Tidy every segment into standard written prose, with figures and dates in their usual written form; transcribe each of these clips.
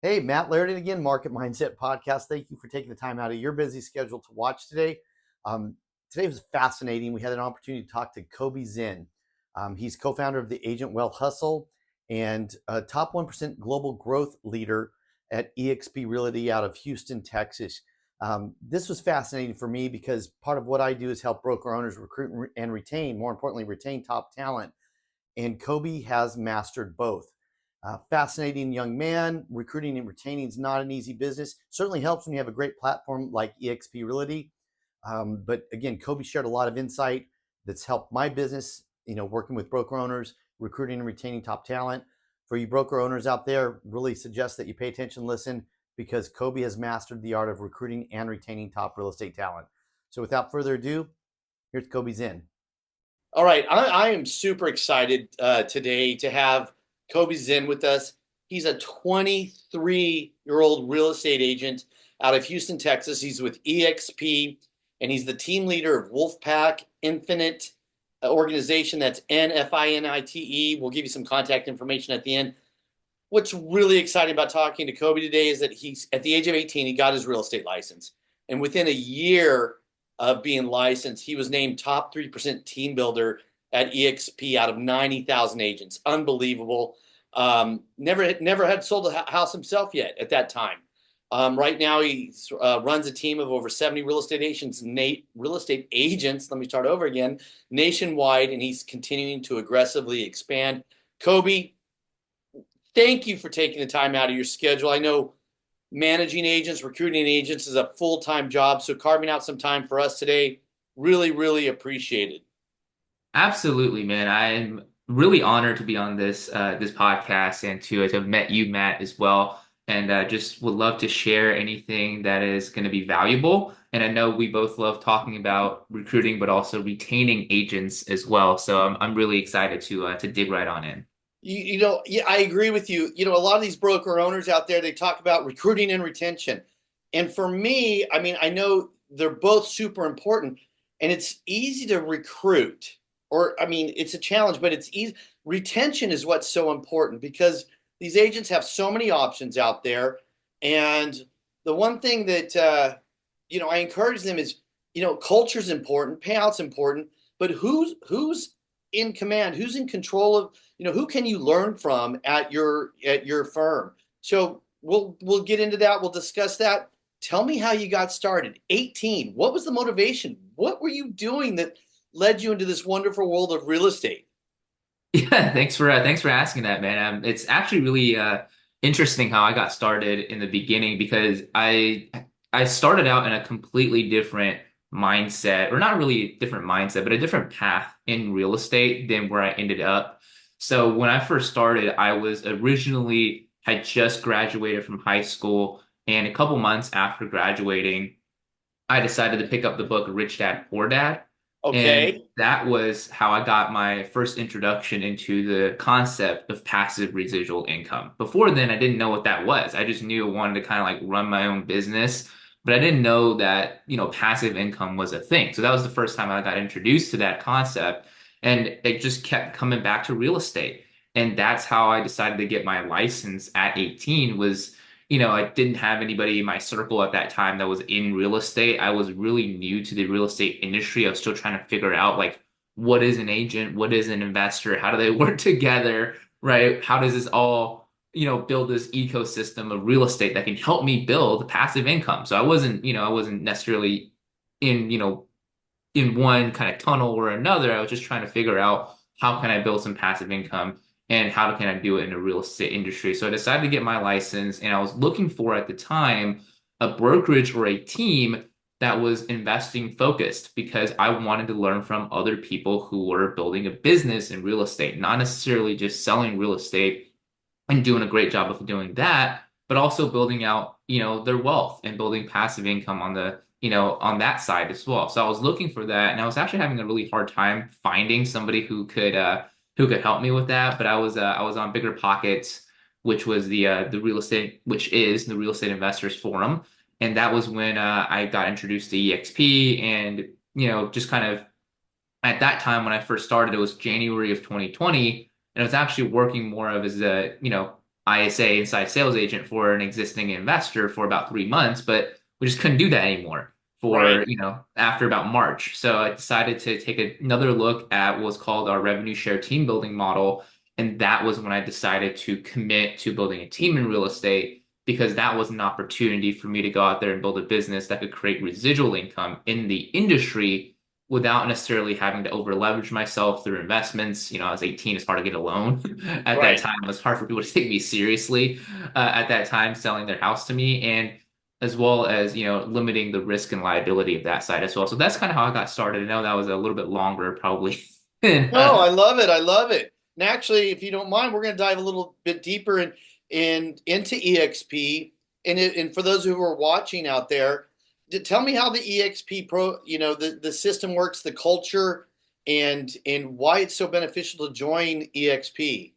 Hey, Matt Laird again, Market Mindset Podcast. Thank you for taking the time out of your busy schedule to watch today. Um, Today was fascinating. We had an opportunity to talk to Kobe Zinn. He's co-founder of the Agent Wealth Hustle and a top 1% global growth leader at eXp Realty out of Houston, Texas. This was fascinating for me because part of what I do is help broker owners recruit and retain, more importantly, retain top talent. And Kobe has mastered both. Fascinating young man. Recruiting and retaining is not an easy business. Certainly helps when you have a great platform like eXp Realty. But again, Kobe shared a lot of insight that's helped my business, working with broker owners, recruiting and retaining top talent. For you broker owners out there, really suggest that you pay attention, listen, because Kobe has mastered the art of recruiting and retaining top real estate talent. So without further ado, here's Kobe Zinn. All right, I am super excited today to have Kobe Zinn with us. He's a 23-year-old real estate agent out of Houston, Texas. He's with eXp, and he's the team leader of Wolfpack Infinite organization. That's NFINITE. We'll give you some contact information at the end. What's really exciting about talking to Kobe today is that he's at the age of 18, he got his real estate license. And within a year of being licensed, he was named top 3% team builder at eXp out of 90,000 agents. Unbelievable. Never had sold a house himself yet at that time. Right now, he runs a team of over 70 real estate agents. Let me start over again, nationwide, and he's continuing to aggressively expand. Kobe, thank you for taking the time out of your schedule. I know managing agents, recruiting agents is a full-time job, so carving out some time for us today, really, really appreciated. Absolutely, man. I'm really honored to be on this podcast and to have met you, Matt, as well. And just would love to share anything that is going to be valuable. And I know we both love talking about recruiting, but also retaining agents as well. So I'm really excited to dig right on in. Yeah, I agree with you. A lot of these broker owners out there, they talk about recruiting and retention. And for me, I mean, I know they're both super important, and it's easy to recruit, or I mean, it's a challenge, but it's easy. Retention is what's so important because these agents have so many options out there. And the one thing that, I encourage them is, culture's important, payout's important, but who's in command, who's in control of, who can you learn from at your firm? So we'll get into that. We'll discuss that. Tell me how you got started. 18. What was the motivation? What were you doing that led you into this wonderful world of real estate? Yeah, thanks for asking that, man. It's actually really interesting how I got started in the beginning because I started out in a completely different mindset, or not really a different mindset, but a different path in real estate than where I ended up. So when I first started, I was originally had just graduated from high school, and a couple months after graduating, I decided to pick up the book Rich Dad Poor Dad. And Okay. that was how I got my first introduction into the concept of passive residual income. Before then, I didn't know what that was. I just knew I wanted to kind of like run my own business, but I didn't know that, passive income was a thing. So that was the first time I got introduced to that concept. And it just kept coming back to real estate. And that's how I decided to get my license at 18 was I didn't have anybody in my circle at that time that was in real estate. I was really new to the real estate industry. I was still trying to figure out like what is an agent, what is an investor, how do they work together, right? How does this all, build this ecosystem of real estate that can help me build passive income. So I wasn't necessarily in, in one kind of tunnel or another. I was just trying to figure out how can I build some passive income and how can I do it in the real estate industry. So I decided to get my license, and I was looking for at the time a brokerage or a team that was investing focused because I wanted to learn from other people who were building a business in real estate, not necessarily just selling real estate and doing a great job of doing that, but also building out, their wealth and building passive income on the, on that side as well. So I was looking for that, and I was actually having a really hard time finding somebody who could help me with that. But I was on Bigger Pockets, which is the real estate investors forum, and that was when I got introduced to eXp, and just kind of at that time when I first started, it was January of 2020, and I was actually working more of as a ISA, inside sales agent, for an existing investor for about 3 months, but we just couldn't do that anymore Right. for, after about March. So I decided to take another look at what's called our revenue share team building model. And that was when I decided to commit to building a team in real estate, because that was an opportunity for me to go out there and build a business that could create residual income in the industry without necessarily having to over leverage myself through investments. I was 18, it's hard to get a loan. At that Right. time, it was hard for people to take me seriously at that time, selling their house to me, and as well as, limiting the risk and liability of that side as well. So that's kind of how I got started. I know that was a little bit longer, probably. than, No, I love it. I love it. And actually, if you don't mind, we're going to dive a little bit deeper into eXp. And for those who are watching out there, tell me how the eXp Pro, the system works, the culture, and why it's so beneficial to join eXp.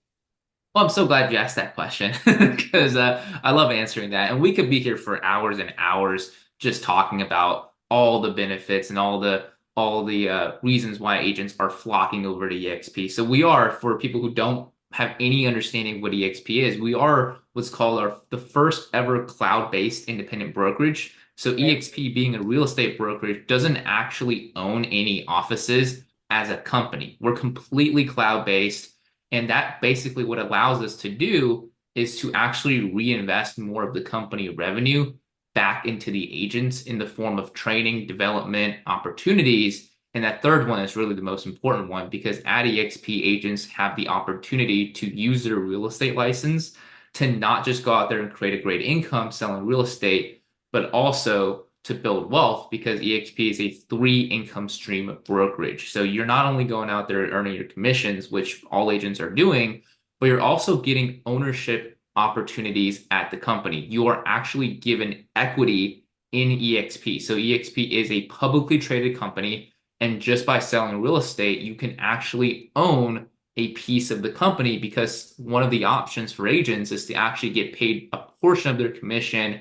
Well, I'm so glad you asked that question because I love answering that. And we could be here for hours and hours just talking about all the benefits and all the reasons why agents are flocking over to eXp. So we are, for people who don't have any understanding of what eXp is, we are what's called the first ever cloud-based independent brokerage. So Okay. eXp, being a real estate brokerage, doesn't actually own any offices as a company. We're completely cloud-based. And that basically what allows us to do is to actually reinvest more of the company revenue back into the agents in the form of training, development, opportunities. And that third one is really the most important one, because at eXp, agents have the opportunity to use their real estate license to not just go out there and create a great income selling real estate, but also to build wealth, because eXp is a three income stream brokerage. So you're not only going out there earning your commissions, which all agents are doing, but you're also getting ownership opportunities at the company. You are actually given equity in eXp. So eXp is a publicly traded company, and just by selling real estate, you can actually own a piece of the company, because one of the options for agents is to actually get paid a portion of their commission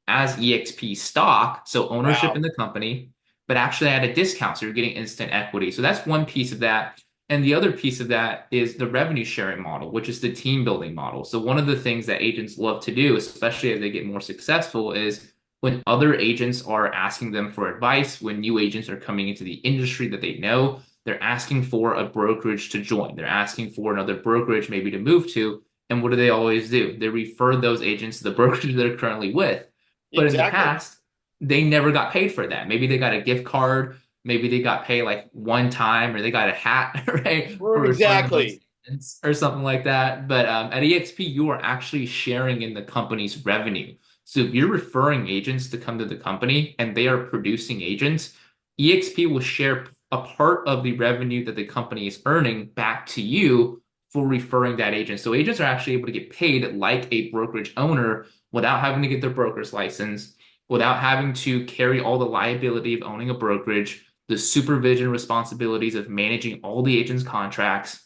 as eXp stock, so ownership Wow. in the company, but actually at a discount. So you're getting instant equity. So that's one piece of that. And the other piece of that is the revenue sharing model, which is the team building model. So one of the things that agents love to do, especially as they get more successful, is when other agents are asking them for advice, when new agents are coming into the industry that they know, they're asking for a brokerage to join. They're asking for another brokerage maybe to move to. And what do they always do? They refer those agents to the brokerage they're currently with. But in the Exactly. past, they never got paid for that. Maybe they got a gift card, maybe they got paid like one time, or they got a hat, right, for referring those Exactly. agents or something like that. But at eXp, you are actually sharing in the company's revenue. So if you're referring agents to come to the company and they are producing agents, eXp will share a part of the revenue that the company is earning back to you for referring that agent. So agents are actually able to get paid like a brokerage owner without having to get their broker's license, without having to carry all the liability of owning a brokerage, the supervision responsibilities of managing all the agent's contracts,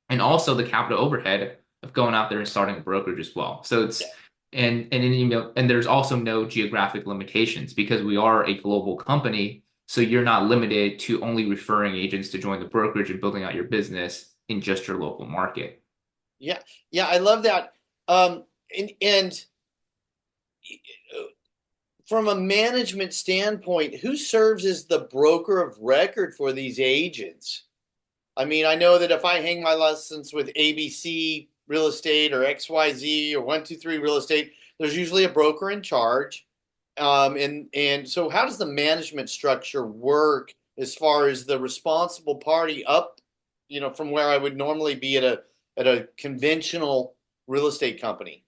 and also the capital overhead of going out there and starting a brokerage as well. So Yeah. it's and there's also no geographic limitations, because we are a global company. So you're not limited to only referring agents to join the brokerage and building out your business in just your local market. Yeah. Yeah. I love that. And from a management standpoint, who serves as the broker of record for these agents? I mean, I know that if I hang my license with ABC Real Estate or XYZ or 123 Real Estate, there's usually a broker in charge. And so how does the management structure work as far as the responsible party up, from where I would normally be at a conventional real estate company?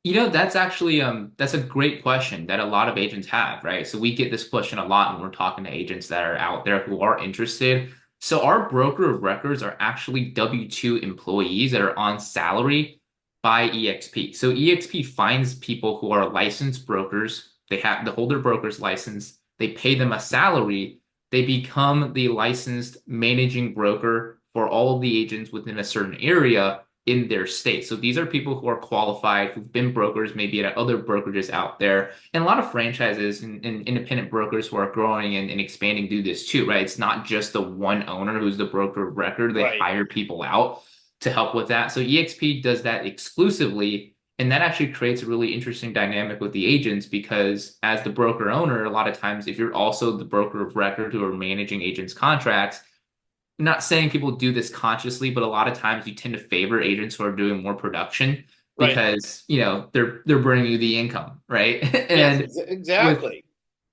That's actually that's a great question that a lot of agents have, right? So we get this question a lot when we're talking to agents that are out there who are interested. So our broker of records are actually W-2 employees that are on salary by eXp. So eXp finds people who are licensed brokers. They hold their broker's license. They pay them a salary. They become the licensed managing broker for all of the agents within a certain area in their state. So these are people who are qualified, who've been brokers, maybe at other brokerages out there. And a lot of franchises and independent brokers who are growing and expanding do this too, right? It's not just the one owner who's the broker of record. They Right. hire people out. to help with that. So eXp does that exclusively. And that actually creates a really interesting dynamic with the agents because as the broker owner, a lot of times if you're also the broker of record who are managing agents' contracts, I'm not saying people do this consciously, but a lot of times you tend to favor agents who are doing more production Right. because, they're bringing you the income, right? Yes, And with exactly.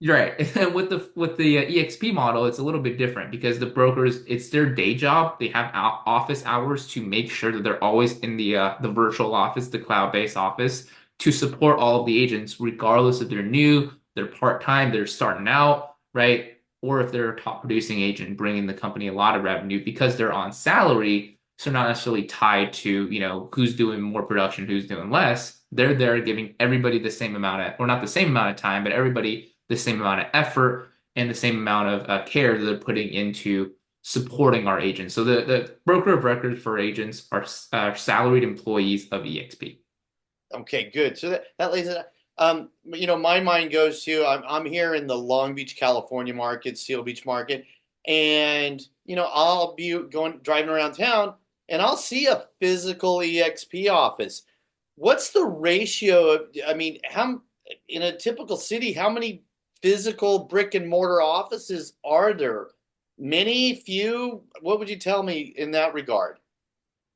right. And with the EXP model, it's a little bit different because the brokers, it's their day job. They have office hours to make sure that they're always in the virtual office, the cloud-based office, to support all of the agents, regardless if they're new, they're part-time, they're starting out, right? Or if they're a top producing agent bringing the company a lot of revenue because they're on salary, so not necessarily tied to, who's doing more production, who's doing less. They're there giving everybody the same amount of, or not the same amount of time, but everybody the same amount of effort and the same amount of care that they're putting into supporting our agents. So the broker of record for agents are salaried employees of eXp. Okay, good. So that lays it. My mind goes to I'm here in the Long Beach, California market, Seal Beach market, and I'll be driving around town, and I'll see a physical eXp office. What's the ratio of? I mean, how in a typical city, how many physical brick and mortar offices are there? Many, few? What would you tell me in that regard?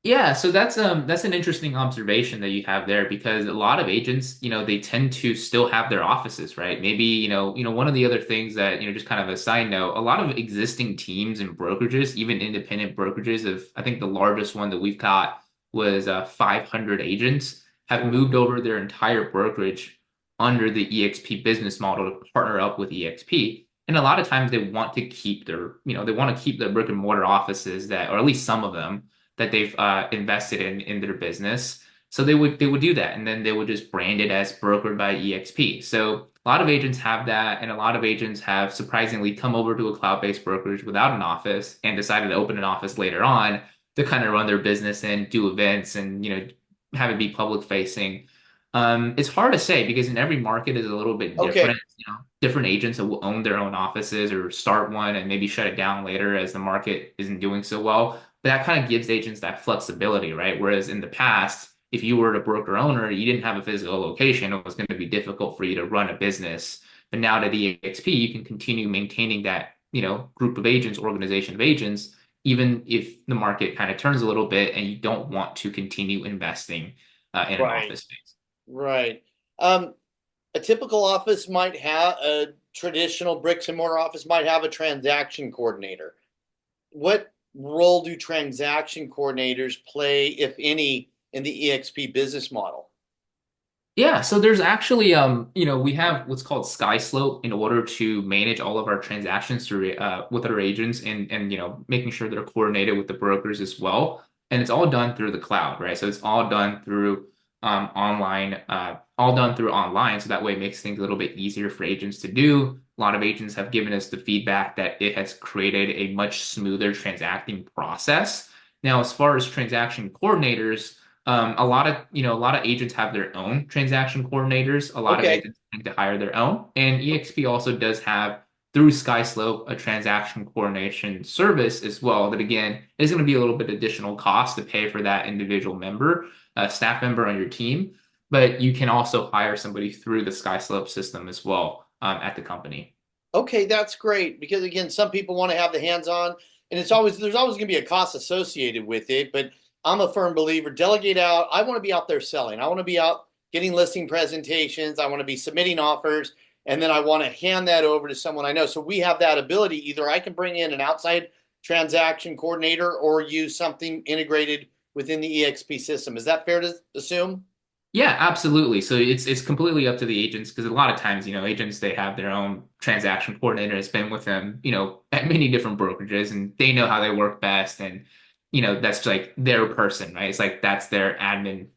Yeah, so that's an interesting observation that you have there because a lot of agents, they tend to still have their offices, right? Maybe, one of the other things that, just kind of a side note, a lot of existing teams and brokerages, even independent brokerages of I think the largest one that we've got was 500 agents have moved over their entire brokerage under the EXP business model to partner up with EXP. And a lot of times they want to keep they want to keep their brick and mortar offices that, or at least some of them that they've invested in their business. So they would do that, and then they would just brand it as brokered by EXP. So a lot of agents have that, and a lot of agents have surprisingly come over to a cloud-based brokerage without an office and decided to open an office later on to kind of run their business and do events and have it be public facing. It's hard to say because in every market is a little bit Okay, different. Different agents that will own their own offices or start one and maybe shut it down later as the market isn't doing so well. But that kind of gives agents that flexibility, right? Whereas in the past, if you were a broker owner, you didn't have a physical location, it was going to be difficult for you to run a business. But now at EXP, you can continue maintaining that, group of agents, organization of agents, even if the market kind of turns a little bit and you don't want to continue investing in an right, office space. right. Um, a typical office might have a traditional bricks and mortar office might have a transaction coordinator. What role do transaction coordinators play, if any, in the EXP business model? Yeah, so there's actually we have what's called SkySlope in order to manage all of our transactions through with our agents and making sure they're coordinated with the brokers as well. And it's all done through the cloud, right? So it's all done through online, all done through online. So that way it makes things a little bit easier for agents to do. A lot of agents have given us the feedback that it has created a much smoother transacting process. Now, as far as transaction coordinators, a lot of agents have their own transaction coordinators. A lot of Okay, agents tend to hire their own, and eXp also does have through SkySlope a transaction coordination service as well. That again is going to be a little bit additional cost to pay for that individual member, staff member on your team, but you can also hire somebody through the SkySlope system as well at the company. okay, that's great because again, some people want to have the hands-on, and there's always going to be a cost associated with it. But I'm a firm believer: delegate out. I want to be out there selling. I want to be out getting listing presentations. I want to be submitting offers, and then I want to hand that over to someone I know. So we have that ability. Either I can bring in an outside transaction coordinator or use something integrated within the EXP system. Is that fair to assume? Yeah, absolutely. So it's completely up to the agents because a lot of times, agents they have their own transaction coordinator that's been with them, at many different brokerages and they know how they work best and that's like their person, right? It's like that's their admin,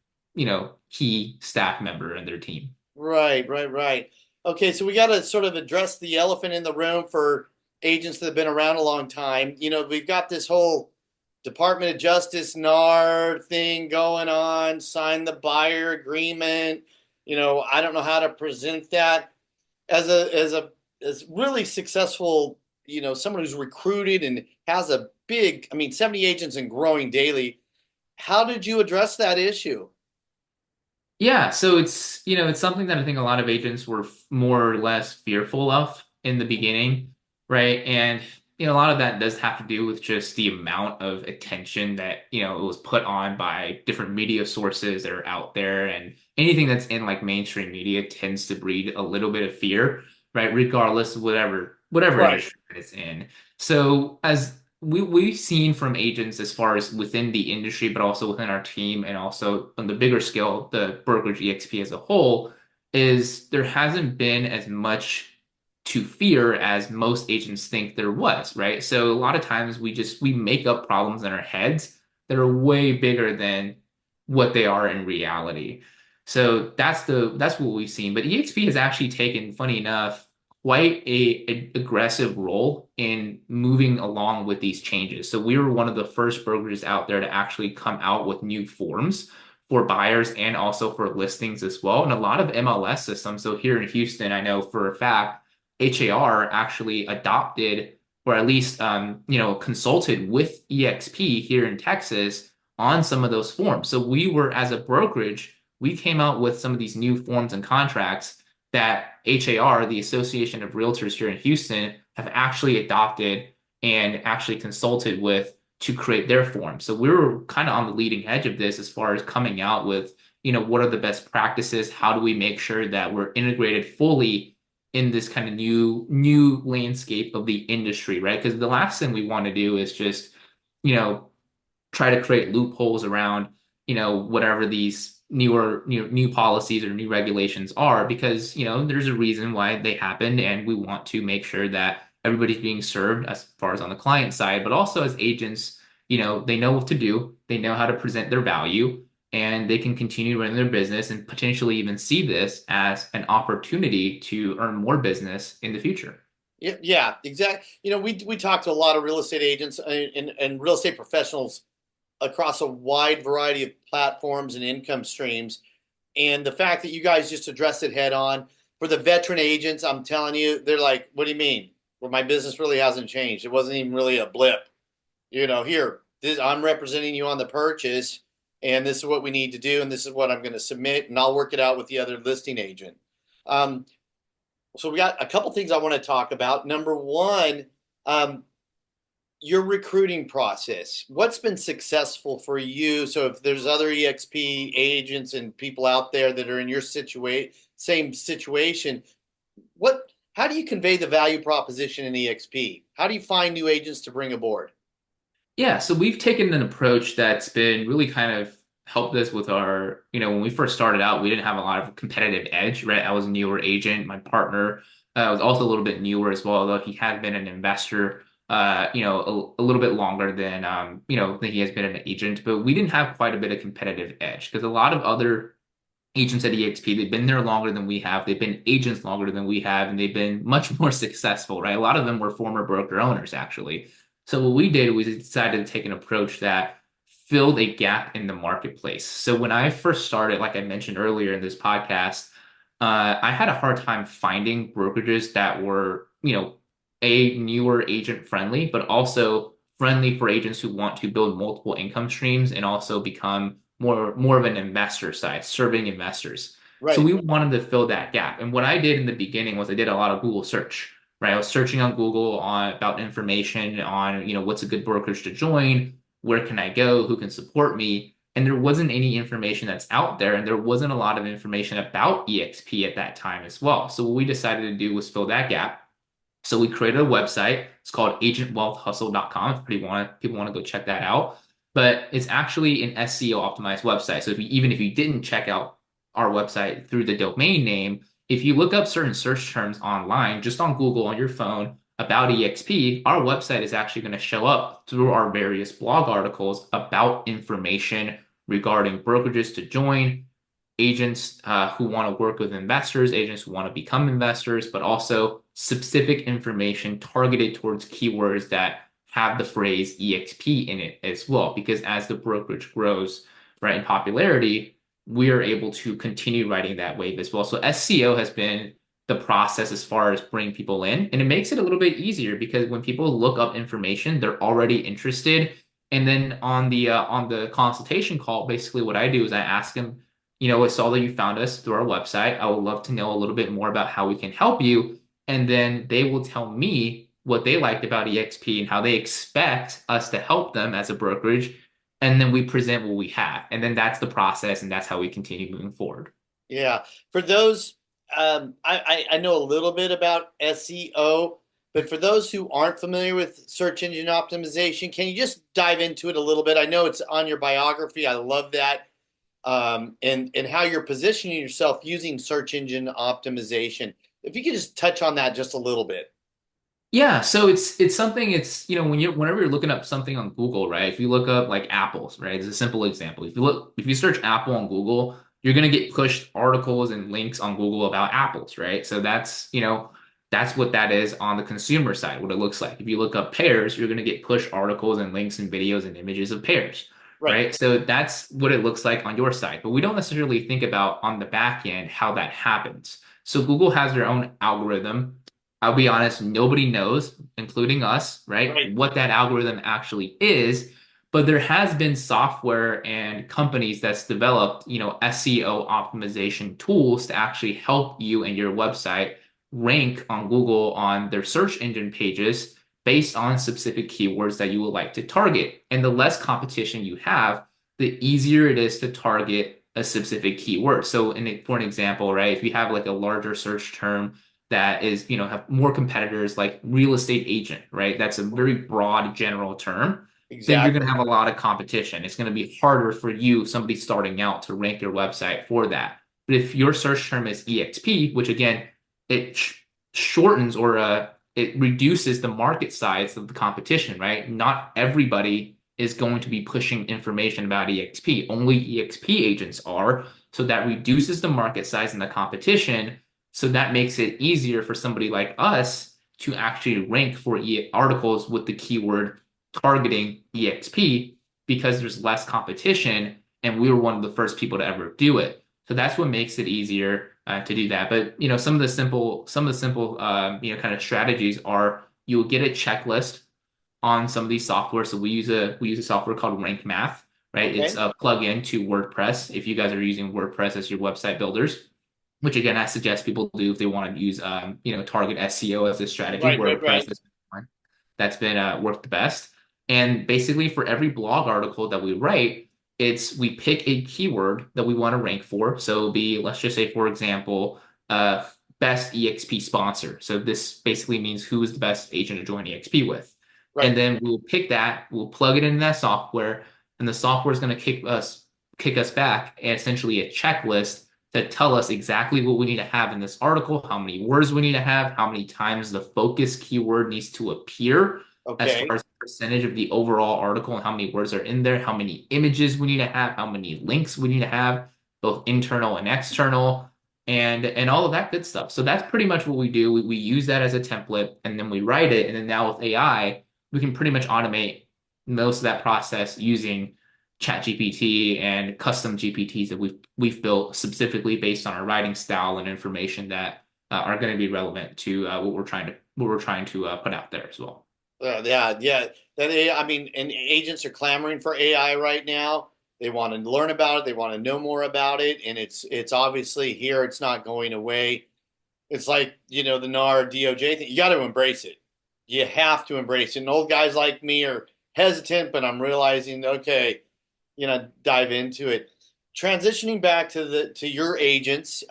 key staff member in their team. Right, right, right. Okay, so we got to sort of address the elephant in the room for agents that have been around a long time. We've got this whole Department of Justice NAR thing going on, sign the buyer agreement. I don't know how to present that as really successful, someone who's recruited and has a big, 70 agents and growing daily. How did you address that issue? Yeah, so it's something that I think a lot of agents were more or less fearful of in the beginning, right? And a lot of that does have to do with just the amount of attention that, it was put on by different media sources that are out there, and anything that's in like mainstream media tends to breed a little bit of fear, right? Regardless of whatever Right. industry it's in. So as we've seen from agents as far as within the industry, but also within our team, and also on the bigger scale, the brokerage EXP as a whole, is there hasn't been as much to fear as most agents think there was, right? So a lot of times we make up problems in our heads that are way bigger than what they are in reality. So that's what we've seen. But EXP has actually taken, funny enough, quite a aggressive role in moving along with these changes. So we were one of the first brokerages out there to actually come out with new forms for buyers and also for listings as well. And a lot of MLS systems. So here in Houston, I know for a fact, HAR actually adopted or at least consulted with EXP here in Texas on some of those forms. So we were, as a brokerage, we came out with some of these new forms and contracts that HAR, the Association of Realtors here in Houston, have actually adopted and actually consulted with to create their form. So we were kind of on the leading edge of this as far as coming out with, what are the best practices? How do we make sure that we're integrated fully in this kind of new landscape of the industry, right? Because the last thing we want to do is just, you know, try to create loopholes around, whatever these new policies or new regulations are, because, there's a reason why they happened, and we want to make sure that everybody's being served as far as on the client side, but also as agents, they know what to do, they know how to present their value, and they can continue running their business and potentially even see this as an opportunity to earn more business in the future. Yeah, exactly. We talk to a lot of real estate agents and real estate professionals across a wide variety of platforms and income streams. And the fact that you guys just addressed it head on, for the veteran agents, I'm telling you, they're like, what do you mean? Well, my business really hasn't changed. It wasn't even really a blip. I'm representing you on the purchase, and this is what we need to do, and this is what I'm going to submit, and I'll work it out with the other listing agent. Um, so we got a couple things I want to talk about. Number one, your recruiting process. What's been successful for you? So if there's other EXP agents and people out there that are in your same situation, how do you convey the value proposition in EXP? How do you find new agents to bring aboard? Yeah, so we've taken an approach that's been really kind of helped us with our, when we first started out, we didn't have a lot of competitive edge, right? I was a newer agent. My partner was also a little bit newer as well, though he had been an investor, a little bit longer than, than he has been an agent. But we didn't have quite a bit of competitive edge because a lot of other agents at EXP, they've been there longer than we have. They've been agents longer than we have, and they've been much more successful, right? A lot of them were former broker owners, actually. So what we did was decided to take an approach that filled a gap in the marketplace. So when I first started, like I mentioned earlier in this podcast, I had a hard time finding brokerages that were, a newer agent friendly, but also friendly for agents who want to build multiple income streams and also become more of an investor side, serving investors. So Right. we wanted to fill that gap. And what I did in the beginning was I did a lot of Google search, right? I was searching on Google on about information on, what's a good brokerage to join, where can I go, who can support me? And there wasn't any information that's out there, and there wasn't a lot of information about EXP at that time as well. So what we decided to do was fill that gap. So we created a website. It's called agentwealthhustle.com. If people want to go check that out. But it's actually an SEO optimized website. So even if you didn't check out our website through the domain name, if you look up certain search terms online, just on Google on your phone about EXP, our website is actually going to show up through our various blog articles about information regarding brokerages to join, agents who want to work with investors, agents who want to become investors, but also specific information targeted towards keywords that have the phrase EXP in it as well. Because as the brokerage grows, right, in popularity, we are able to continue riding that wave as well. So SEO has been the process as far as bringing people in, and it makes it a little bit easier because when people look up information, they're already interested And then on the consultation call, basically what I do is I ask them, I saw that you found us through our website. I would love to know a little bit more about how we can help you. And then they will tell me what they liked about eXp and how they expect us to help them as a brokerage. And then we present what we have. And then that's the process, and that's how we continue moving forward. Yeah. For those, I know a little bit about SEO, but for those who aren't familiar with search engine optimization, can you just dive into it a little bit? I know it's on your biography. I love that. And how you're positioning yourself using search engine optimization. If you could just touch on that just a little bit. Yeah, so it's something it's whenever you're looking up something on Google, right? If you look up like apples, right? It's a simple example. If you search Apple on Google, you're gonna get pushed articles and links on Google about apples, right? So that's what that is on the consumer side, what it looks like. If you look up pears, you're gonna get push articles and links and videos and images of pears, Right. right? So that's what it looks like on your side. But we don't necessarily think about on the back end how that happens. So Google has their own algorithm. I'll be honest, nobody knows, including us, right, Right. what that algorithm actually is. But there has been software and companies that's developed, SEO optimization tools to actually help you and your website rank on Google on their search engine pages based on specific keywords that you would like to target. And the less competition you have, the easier it is to target a specific keyword. So for an example, right, if you have like a larger search term that is, have more competitors like real estate agent, right? That's a very broad general term. Then you're going to Exactly. have a lot of competition. It's going to be harder for you, somebody starting out, to rank your website for that. But if your search term is EXP, which again, it shortens or it reduces the market size of the competition, right? Not everybody is going to be pushing information about EXP. Only EXP agents are. So that reduces the market size and the competition. So that makes it easier for somebody like us to actually rank for articles with the keyword targeting EXP because there's less competition and we were one of the first people to ever do it. So that's what makes it easier to do that. But some of the simple kind of strategies are you'll get a checklist on some of these software. So we use a software called Rank Math, right? It's Okay. a plug-in to WordPress. If you guys are using WordPress as your website builders, which again I suggest people do if they want to use target SEO as a strategy. Right. Right. WordPress Right. has been one that's been worked the best. And basically for every blog article that we write, we pick a keyword that we want to rank for. So it'll be, let's just say, for example, best EXP sponsor. So this basically means who is the best agent to join EXP with. And Right. then we'll pick that, we'll plug it into that software, and the software is going to kick us back essentially a checklist to tell us exactly what we need to have in this article, how many words we need to have, how many times the focus keyword needs to appear as Okay. far as the percentage of the overall article and how many words are in there, how many images we need to have, how many links we need to have, both internal and external, and all of that good stuff. So that's pretty much what we do. We use that as a template and then we write it. And then now with AI, we can pretty much automate most of that process using ChatGPT and custom GPTs that we've built specifically based on our writing style and information that are going to be relevant to what we're trying to put out there as well. Yeah. Yeah. I mean, and agents are clamoring for AI right now. They want to learn about it. They want to know more about it, and it's obviously here. It's not going away. It's like the NAR DOJ thing. You got to embrace it. You have to embrace it. And old guys like me are hesitant, but I'm realizing, okay, dive into it. Transitioning back to your agents,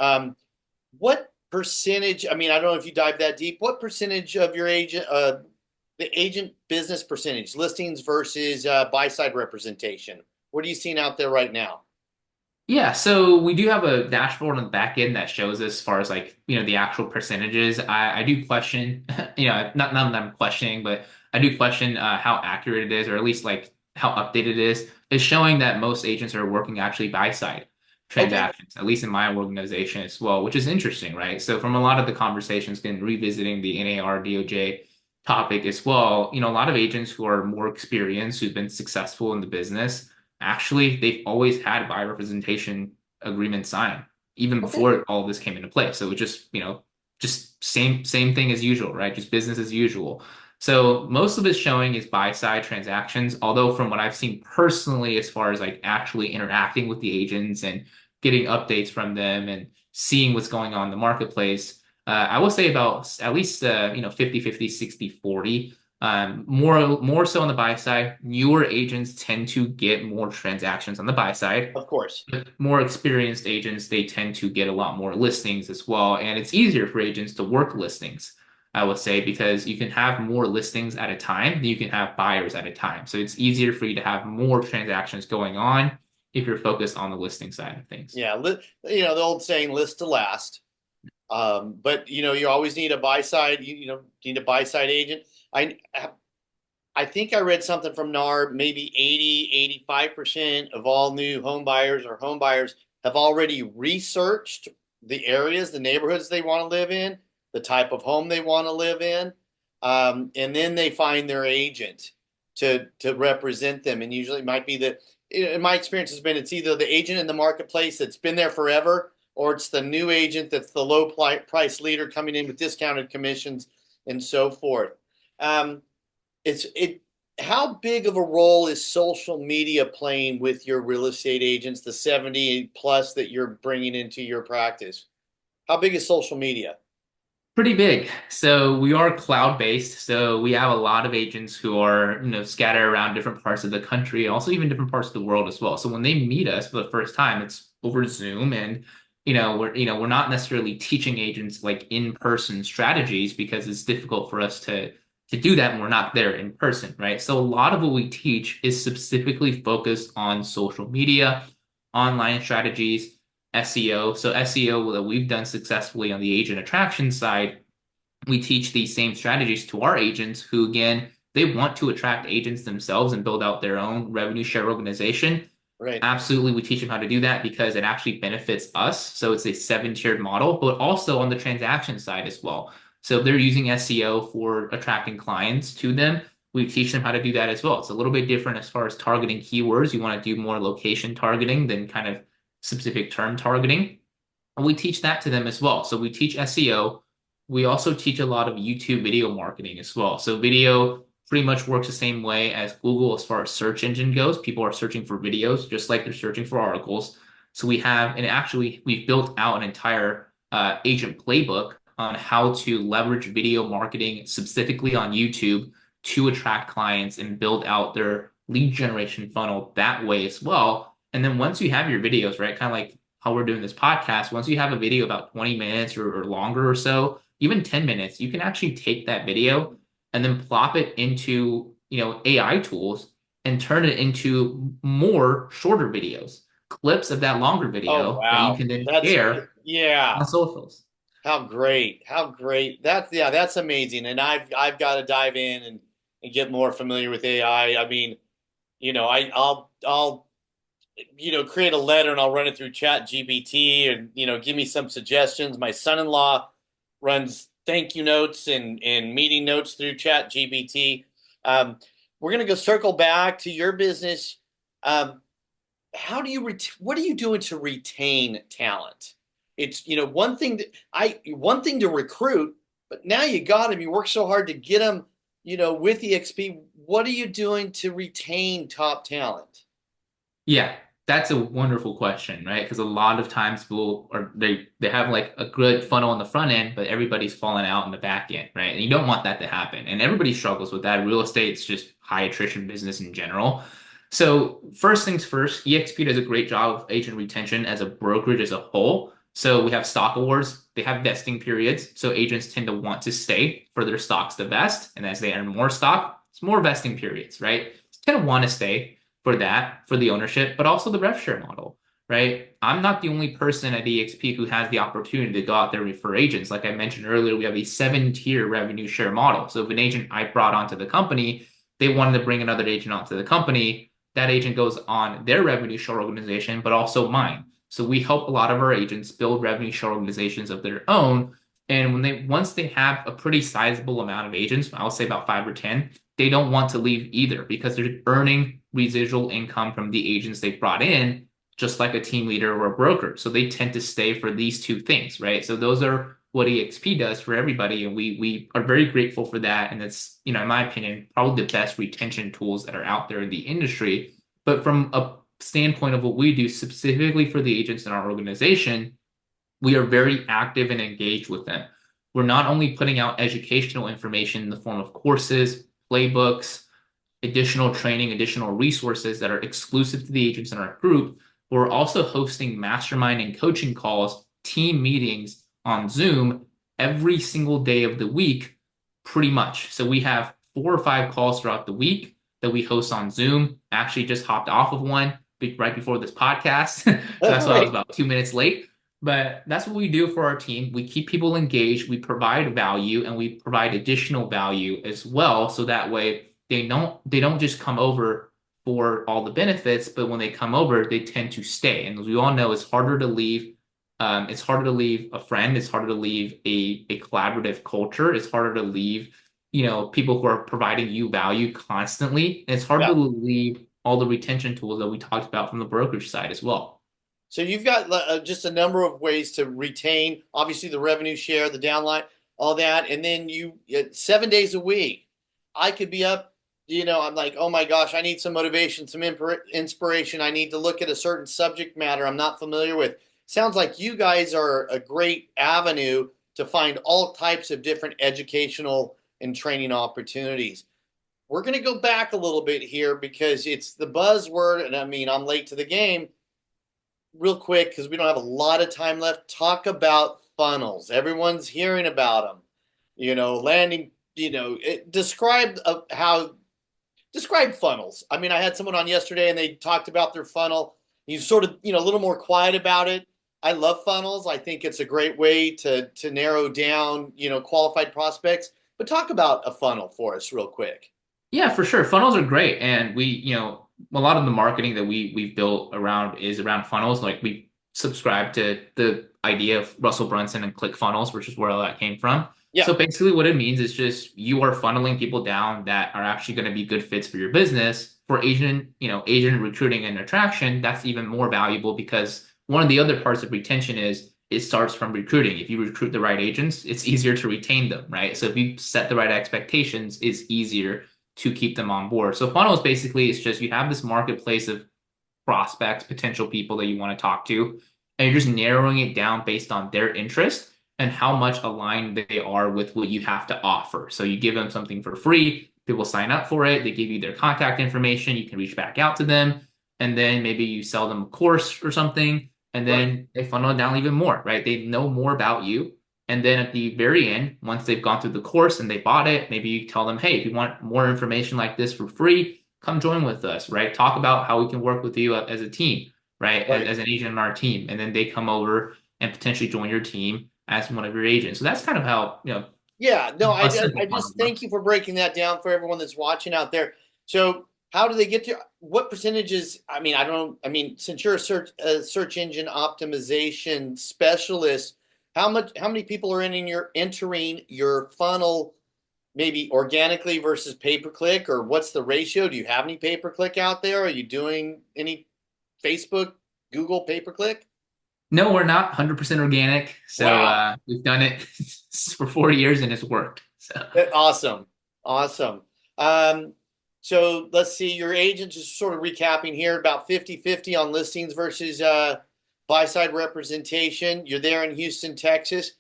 what percentage? I mean, I don't know if you dive that deep. What percentage of your agent, the agent business percentage, listings versus buy side representation? What are you seeing out there right now? Yeah, so we do have a dashboard on the back end that shows as far as like, the actual percentages. I do question, not that I'm questioning, but I do question how accurate it is, or at least like how updated it is. It's showing that most agents are working actually buy side Okay. transactions, at least in my organization as well, which is interesting, right? So from a lot of the conversations, again, revisiting the NAR DOJ topic as well, a lot of agents who are more experienced, who've been successful in the business actually, they've always had buyer representation agreements signed, even Okay. before all of this came into play. So it just, just same thing as usual, right? Just business as usual. So most of it's showing is buy side transactions, although from what I've seen personally, as far as like actually interacting with the agents and getting updates from them and seeing what's going on in the marketplace, I will say about at least 50-50, 60-40. More so on the buy side. Newer agents tend to get more transactions on the buy side. Of course. More experienced agents, they tend to get a lot more listings as well. And it's easier for agents to work listings, I would say, because you can have more listings at a time than you can have buyers at a time. So it's easier for you to have more transactions going on if you're focused on the listing side of things. Yeah, the old saying, list to last. But you always need a buy side. You need a buy side agent. I think I read something from NAR, maybe 85% of all new home buyers or home buyers have already researched the areas, the neighborhoods they want to live in, the type of home they want to live in, and then they find their agent to represent them. And usually it might be in my experience has been, it's either the agent in the marketplace that's been there forever, or it's the new agent that's the low price leader coming in with discounted commissions and so forth. How big of a role is social media playing with your real estate agents, the 70 plus that you're bringing into your practice? How big is social media? Pretty big. So we are cloud-based. So we have a lot of agents who are, scattered around different parts of the country, also even different parts of the world as well. So when they meet us for the first time, it's over Zoom, and we're not necessarily teaching agents like in-person strategies because it's difficult for us to do that when we're not there in person, right? So a lot of what we teach is specifically focused on social media, online strategies, SEO. So SEO that we've done successfully on the agent attraction side, we teach these same strategies to our agents who, again, they want to attract agents themselves and build out their own revenue share organization. Right. Absolutely, we teach them how to do that because it actually benefits us. So it's a 7-tiered model, but also on the transaction side as well. So if they're using SEO for attracting clients to them, we teach them how to do that as well. It's a little bit different as far as targeting keywords. You want to do more location targeting than kind of specific term targeting. And we teach that to them as well. So we teach SEO. We also teach a lot of YouTube video marketing as well. So video pretty much works the same way as Google as far as search engine goes. People are searching for videos just like they're searching for articles. So we've built out an entire agent playbook on how to leverage video marketing specifically on YouTube to attract clients and build out their lead generation funnel that way as well. And then once you have your videos, right, kind of like how we're doing this podcast, once you have a video about 20 minutes or longer or so, even 10 minutes, you can actually take that video and then plop it into, AI tools and turn it into more shorter videos, clips of that longer video that you can then share on socials. How great. That's amazing. And I've got to dive in and get more familiar with AI. I mean, I'll create a letter and I'll run it through Chat GPT and, give me some suggestions. My son-in-law runs thank you notes and meeting notes through Chat GPT. We're going to go circle back to your business. What are you doing to retain talent? It's, one thing to recruit, but now you got them. You work so hard to get them, with eXp. What are you doing to retain top talent? Yeah, that's a wonderful question, right? Because a lot of times they have like a good funnel on the front end, but everybody's falling out in the back end, right? And you don't want that to happen. And everybody struggles with that. Real estate's just high attrition business in general. So first things first, eXp does a great job of agent retention as a brokerage as a whole. So we have stock awards, they have vesting periods. So agents tend to want to stay for their stocks to vest. And as they earn more stock, it's more vesting periods, right? So kind of want to stay for that, for the ownership, but also the rev share model, right? I'm not the only person at eXp who has the opportunity to go out there and refer agents. Like I mentioned earlier, we have a 7-tier revenue share model. So if an agent I brought onto the company, they wanted to bring another agent onto the company, that agent goes on their revenue share organization, but also mine. So we help a lot of our agents build revenue share organizations of their own. And once they have a pretty sizable amount of agents, I'll say about 5 or 10, they don't want to leave either because they're earning residual income from the agents they've brought in, just like a team leader or a broker. So they tend to stay for these two things, right? So those are what eXp does for everybody. And we are very grateful for that. And it's, in my opinion, probably the best retention tools that are out there in the industry. But from a standpoint of what we do specifically for the agents in our organization, we are very active and engaged with them. We're not only putting out educational information in the form of courses, playbooks, additional training, additional resources that are exclusive to the agents in our group. We're also hosting mastermind and coaching calls, team meetings on Zoom every single day of the week, pretty much. So we have 4 or 5 calls throughout the week that we host on Zoom. Actually, just hopped off of one right before this podcast. So that's why I was about 2 minutes late. But that's what we do for our team. We keep people engaged, we provide value, and we provide additional value as well. So that way they don't just come over for all the benefits, but when they come over, they tend to stay. And as we all know, it's harder to leave. It's harder to leave a friend. It's harder to leave a collaborative culture. It's harder to leave, people who are providing you value constantly. And it's harder to leave all the retention tools that we talked about from the brokerage side as well. So you've got just a number of ways to retain, obviously the revenue share, the downline, all that. And then 7 days a week, I could be up, I'm like, oh my gosh, I need some motivation, some inspiration. I need to look at a certain subject matter I'm not familiar with. Sounds like you guys are a great avenue to find all types of different educational and training opportunities. We're going to go back a little bit here because it's the buzzword. And I'm late to the game. Real quick, because we don't have a lot of time left, talk about funnels. Everyone's hearing about them. Landing, describe funnels. I had someone on yesterday and they talked about their funnel. You sort of, a little more quiet about it. I love funnels. I think it's a great way to narrow down, qualified prospects. But talk about a funnel for us real quick. Yeah, for sure. Funnels are great. And we, a lot of the marketing that we've built is around funnels. Like we subscribe to the idea of Russell Brunson and ClickFunnels, which is where all that came from. Yeah. So basically what it means is just you are funneling people down that are actually going to be good fits for your business. For agent recruiting and attraction, that's even more valuable because one of the other parts of retention is it starts from recruiting. If you recruit the right agents, it's easier to retain them, right? So if you set the right expectations, it's easier to keep them on board. So funnels basically is just you have this marketplace of prospects, potential people that you want to talk to, and you're just narrowing it down based on their interest and how much aligned they are with what you have to offer. So you give them something for free, people sign up for it, they give you their contact information, you can reach back out to them, and then maybe you sell them a course or something, and then they funnel it down even more, right? They know more about you. And then at the very end, once they've gone through the course and they bought it, maybe you tell them, hey, if you want more information like this for free, come join with us, right? Talk about how we can work with you as a team, right? As an agent in our team. And then they come over and potentially join your team as one of your agents. So that's kind of how, Yeah, no, I just thank you for breaking that down for everyone that's watching out there. So how do they get to what percentages? Since you're a search engine optimization specialist, how many people are entering your funnel, maybe organically versus pay-per-click, or what's the ratio? Do you have any pay-per-click out there? Are you doing any Facebook, Google pay-per-click? No, we're not 100% organic. So wow. We've done it for 4 years and it's worked. So awesome. So let's see, your agents is sort of recapping here about 50-50 on listings versus buy-side representation. You're there in Houston, Texas.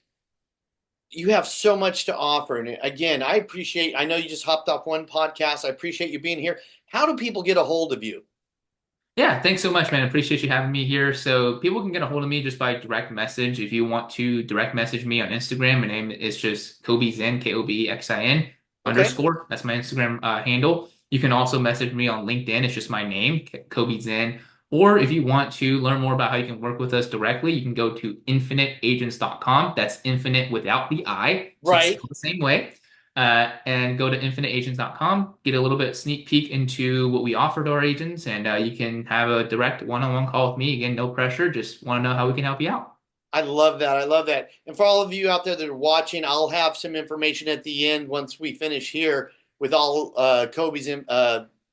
You have so much to offer. And again, I know you just hopped off one podcast. I appreciate you being here. How do people get a hold of you? Yeah, thanks so much, man. I appreciate you having me here. So people can get a hold of me just by direct message. If you want to direct message me on Instagram, my name is just KobeXin, KOBEXIN _ That's my Instagram handle. You can also message me on LinkedIn. It's just my name, KobeXin. Or if you want to learn more about how you can work with us directly, you can go to infiniteagents.com. That's infinite without the I. So right. It's the same way. And go to infiniteagents.com, get a little bit sneak peek into what we offer to our agents, and you can have a direct one-on-one call with me. Again, no pressure. Just want to know how we can help you out. I love that. And for all of you out there that are watching, I'll have some information at the end once we finish here with all Kobe's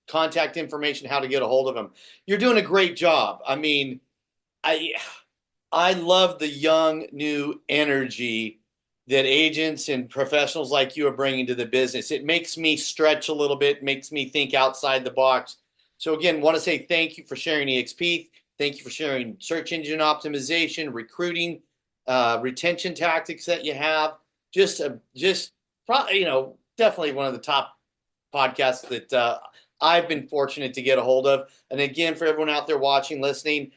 contact information, how to get a hold of him. You're doing a great job. I love the young, new energy that agents and professionals like you are bringing to the business. It makes me stretch a little bit, makes me think outside the box. So again, want to say thank you for sharing eXp. Thank you for sharing search engine optimization, recruiting, retention tactics that you have. Definitely one of the top podcasts that I've been fortunate to get a hold of. And again, for everyone out there watching, listening,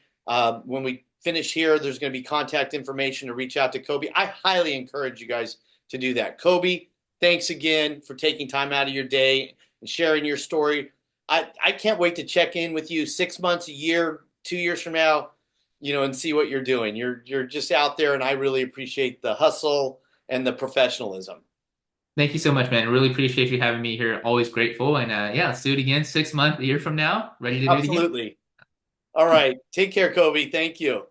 when we finish here, there's going to be contact information to reach out to Kobe. I highly encourage you guys to do that. Kobe, thanks again for taking time out of your day and sharing your story. I can't wait to check in with you 6 months, a year, 2 years from now, and see what you're doing. You're just out there, and I really appreciate the hustle and the professionalism. Thank you so much, man. Really appreciate you having me here. Always grateful. And yeah, let's do it again 6 months, a year from now. Ready to do it again? Absolutely. All right. Take care, Kobe. Thank you.